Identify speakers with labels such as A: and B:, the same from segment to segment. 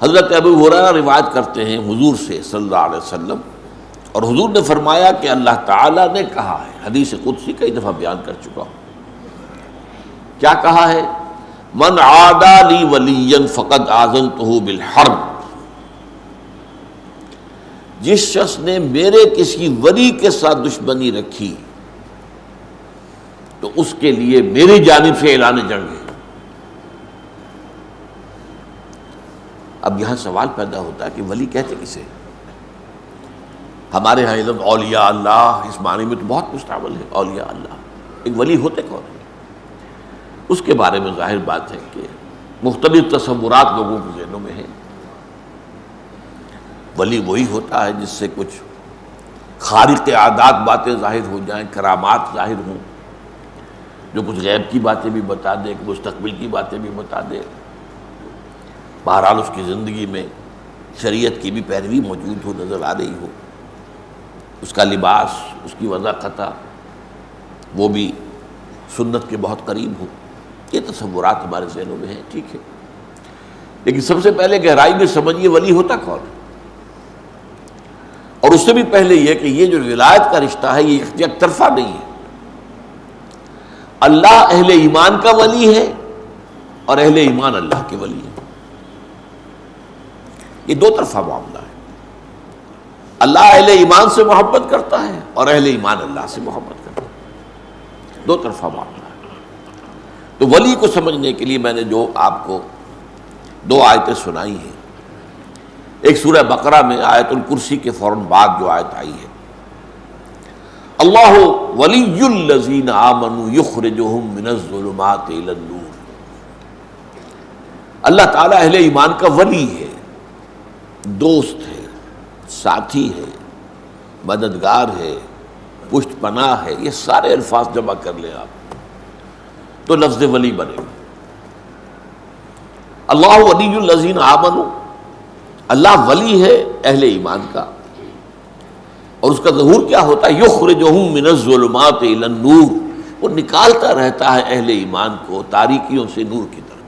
A: حضرت ابو ہریرہ روایت کرتے ہیں حضور سے صلی اللہ علیہ وسلم، اور حضور نے فرمایا کہ اللہ تعالیٰ نے کہا ہے، حدیث قدسی کئی دفعہ بیان کر چکا ہوں، کیا کہا ہے؟ من عادی لی ولیا فقد آذنتہ بالحرب، جس شخص نے میرے کسی ولی کے ساتھ دشمنی رکھی تو اس کے لیے میری جانب سے اعلان جنگ ہے۔ اب یہاں سوال پیدا ہوتا ہے کہ ولی کہتے کسے؟ ہمارے ہاں علم اولیاء اللہ اس معنی میں تو بہت مستعمل ہے، اولیاء اللہ، ایک ولی ہوتے کون ہیں؟ اس کے بارے میں ظاہر بات ہے کہ مختلف تصورات لوگوں کے ذہنوں میں ہیں۔ ولی وہی ہوتا ہے جس سے کچھ خارق عادات باتیں ظاہر ہو جائیں، کرامات ظاہر ہوں، جو کچھ غیب کی باتیں بھی بتا دے، مستقبل کی باتیں بھی بتا دے، بہرحال اس کی زندگی میں شریعت کی بھی پیروی موجود ہو، نظر آ رہی ہو، اس کا لباس، اس کی وضاحت وہ بھی سنت کے بہت قریب ہو۔ یہ تصورات ہمارے ذہنوں میں ہیں، ٹھیک ہے، لیکن سب سے پہلے گہرائی میں سمجھیے ولی ہوتا کون ہے، اور اس سے بھی پہلے یہ کہ یہ جو ولایت کا رشتہ ہے یہ یک طرفہ نہیں ہے۔ اللہ اہل ایمان کا ولی ہے اور اہل ایمان اللہ کے ولی ہے، یہ دو طرفہ معاملہ ہے۔ اللہ اہل ایمان سے محبت کرتا ہے اور اہل ایمان اللہ سے محبت کرتا ہے، دو طرفہ معاملہ ہے۔ تو ولی کو سمجھنے کے لیے میں نے جو آپ کو دو آیتیں سنائی ہیں، ایک سورہ بقرہ میں آیت الکرسی کے فوراً بعد جو آیت آئی ہے، اللہ ولی الذین آمنوا یخرجہم من الظلمات الی النور، اللہ تعالیٰ اہل ایمان کا ولی ہے، دوست ہے، ساتھی ہے، مددگار ہے، پشت پناہ ہے، یہ سارے الفاظ جمع کر لیں آپ تو لفظ ولی بنے گا۔ اللہ ولی الذین آمنوا، اللہ ولی ہے اہل ایمان کا، اور اس کا ظہور کیا ہوتا ہے؟ یخرجہم من الظلمات الی النور، وہ نکالتا رہتا ہے اہل ایمان کو تاریکیوں سے نور کی طرف۔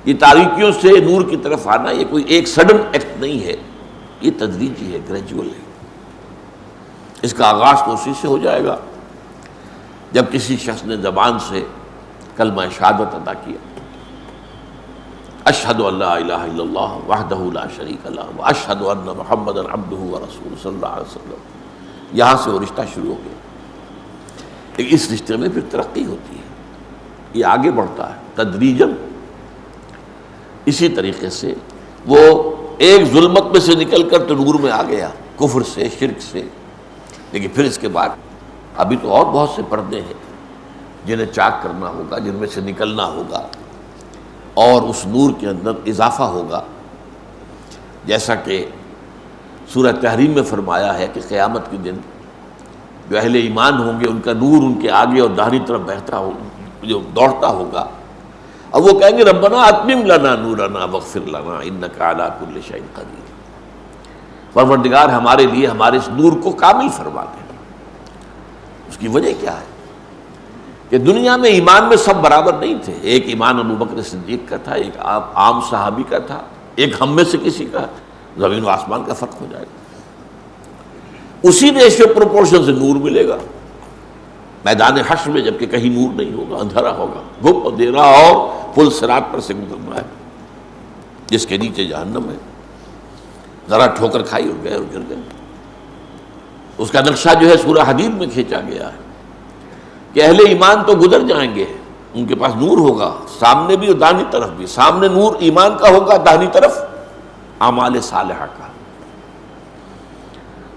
A: یہ تاریکیوں سے نور کی طرف آنا یہ کوئی ایک سڈن ایکٹ نہیں ہے، یہ تدریجی ہے، گریجول ہے۔ اس کا آغاز تو اسی سے ہو جائے گا جب کسی شخص نے زبان سے کلمہ شہادت ادا کیا، اشہد ان لا الہ الا اللہ وحدہ لا شریک لہ واشہد ان محمدا عبدہ ورسولہ صلی اللہ علیہ وسلم، یہاں سے وہ رشتہ شروع ہو گیا۔ لیکن اس رشتے میں پھر ترقی ہوتی ہے، یہ آگے بڑھتا ہے تدریجاً۔ اسی طریقے سے وہ ایک ظلمت میں سے نکل کر تو نور میں آ گیا، کفر سے، شرک سے، لیکن پھر اس کے بعد ابھی تو اور بہت سے پردے ہیں جنہیں چاک کرنا ہوگا، جن میں سے نکلنا ہوگا اور اس نور کے اندر اضافہ ہوگا، جیسا کہ سورہ تحریم میں فرمایا ہے کہ قیامت کے دن جو اہل ایمان ہوں گے ان کا نور ان کے آگے اور داہنی طرف بہتا ہو، جو دوڑتا ہوگا، اب وہ کہیں گے ربنا اتمم لنا نورنا واغفر لنا انک علی کل شیء قدیر، پروردگار ہمارے لیے ہمارے اس نور کو کامل فرما دے۔ اس کی وجہ کیا ہے کہ دنیا میں ایمان میں سب برابر نہیں تھے، ایک ایمان ابوبکر صدیق کا تھا، ایک عام صحابی کا تھا، ایک ہم میں سے کسی کا، زمین و آسمان کا فرق ہو جائے گا۔ اسی ریشیو پروپورشن سے نور ملے گا میدان حشر میں، جبکہ کہیں نور نہیں ہوگا، اندھیرا ہوگا، گھپ اندھیرا، اور پل صراط پر سے گزرنا ہے جس کے نیچے جہنم ہے، ذرا ٹھوکر کھائی اور گئے اور گر گئے۔ اس کا نقشہ جو ہے سورہ حدید میں کھینچا گیا ہے کہ اہل ایمان تو گزر جائیں گے، ان کے پاس نور ہوگا سامنے بھی اور داہنی طرف بھی، سامنے نور ایمان کا ہوگا، داہنی طرف اعمال صالحہ کا۔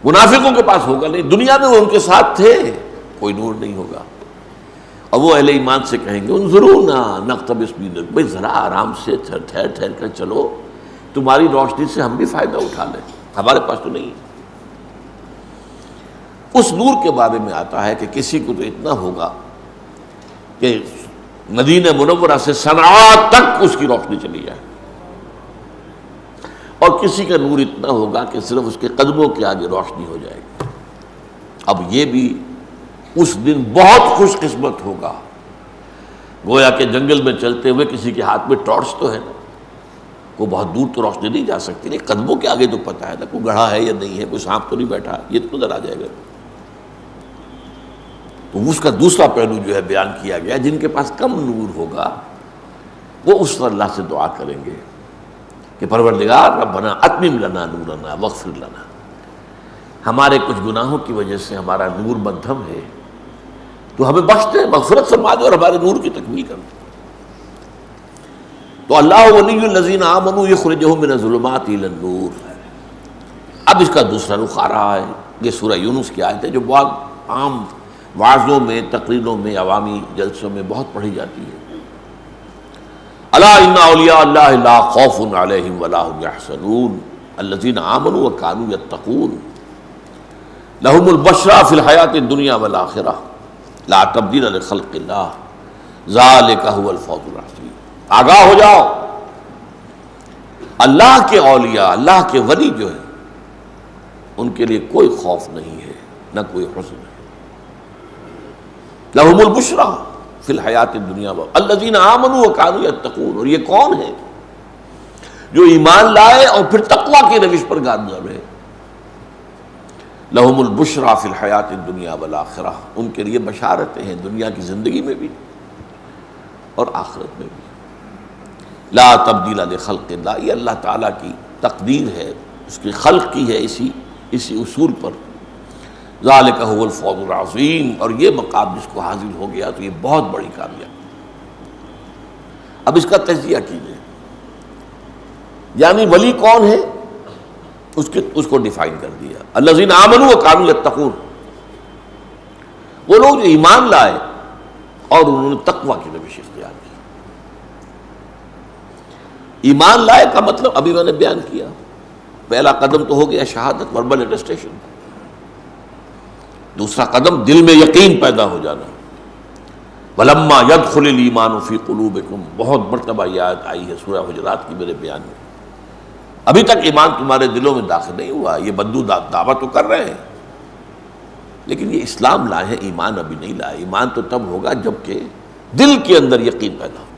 A: منافقوں کے پاس ہوگا نہیں، دنیا میں وہ ان کے ساتھ تھے، کوئی نور نہیں ہوگا۔ اور وہ اہل ایمان سے کہیں گے انظرونا نقتبس من نورکم، بھائی ذرا آرام سے ٹھہر ٹھہر کر چلو، تمہاری روشنی سے ہم بھی فائدہ اٹھا لیں، ہمارے پاس تو نہیں ہے۔ اس نور کے بارے میں آتا ہے کہ کسی کو تو اتنا ہوگا کہ مدینہ منورہ سے صنعاء تک اس کی روشنی چلی جائے، اور کسی کا نور اتنا ہوگا کہ صرف اس کے قدموں کے آگے روشنی ہو جائے گی۔ اب یہ بھی اس دن بہت خوش قسمت ہوگا، گویا کہ جنگل میں چلتے ہوئے کسی کے ہاتھ میں ٹارچ تو ہے نا، کو بہت دور تو روشنی نہیں جا سکتی، نہیں قدموں کے آگے تو پتہ ہے نا کوئی گڑھا ہے یا نہیں ہے، کوئی سانپ تو نہیں بیٹھا، یہ تو نظر آ جائے گا۔ تو اس کا دوسرا پہلو جو ہے بیان کیا گیا، جن کے پاس کم نور ہوگا وہ اس پر اللہ سے دعا کریں گے کہ پروردگار ربنا اتمم لنا نورنا واغفر لنا، ہمارے کچھ گناہوں کی وجہ سے ہمارا نور مدھم ہے، تو ہمیں بخش دے، مغفرت فرما دے اور ہمارے نور کی تکمیل کر دے۔ تو اللہ ولی الذین آمنوا یخرجہم من الظلمات الی النور۔ اب اس کا دوسرا رخ آ رہا ہے، یہ سورہ یونس کی آیت ہے جو بہت عام وعظوں میں، تقریروں میں، عوامی جلسوں میں بہت پڑھی جاتی ہے۔ الا ان اولیاء اللہ لا خوف علیہم ولا هم یحزنون الذین آمنوا وکانوا یتقون لهم البشرى فی الحیاۃ الدنیا والآخرہ لا تبدیل لخلق اللہ ذلک هو الفوز العظیم۔ آگاہ ہو جاؤ، اللہ کے اولیاء، اللہ کے ولی جو ہیں ان کے لیے کوئی خوف نہیں ہے، نہ کوئی حزن ہے۔ لہم البشریٰ فی الحیات الدنیا الذین آمنوا وکانوا یتقون، اور یہ کون ہے جو ایمان لائے اور پھر تقوی کی روش پر گامزن رہے۔ لہم البشریٰ فی الحیات الدنیا والآخرہ، ان کے لیے بشارتیں ہیں دنیا کی زندگی میں بھی اور آخرت میں بھی۔ لا تبدیل لخلق اللہ، یہ اللہ تعالیٰ کی تقدیر ہے، اس کی خلق کی ہے اسی اصول پر۔ ذالک هو الفوز العظیم، اور یہ مقام جس کو حاصل ہو گیا تو یہ بہت بڑی کامیابی۔ اب اس کا تجزیہ کیجیے، یعنی ولی کون ہے اس کو ڈیفائن کر دیا۔ الذین آمنوا وکانوا یتقون، وہ لوگ جو ایمان لائے اور انہوں نے تقوی کی روش اختیار کی۔ ایمان لائے کا مطلب ابھی میں نے بیان کیا، پہلا قدم تو ہو گیا شہادت، وربل اٹیسٹیشن۔ دوسرا قدم دل میں یقین پیدا ہو جانا، وَلَمَّا يَدْخُلِ الْإِيمَانُ فِي قُلُوبِكُمْ، بہت مرتبہ یہ آیت آئی ہے سورہ حجرات کی میرے بیان میں۔ ابھی تک ایمان تمہارے دلوں میں داخل نہیں ہوا، یہ بدو دعویٰ تو کر رہے ہیں لیکن یہ اسلام لائے ہیں، ایمان ابھی نہیں لائے۔ ایمان تو تب ہوگا جب کہ دل کے اندر یقین پیدا ہو۔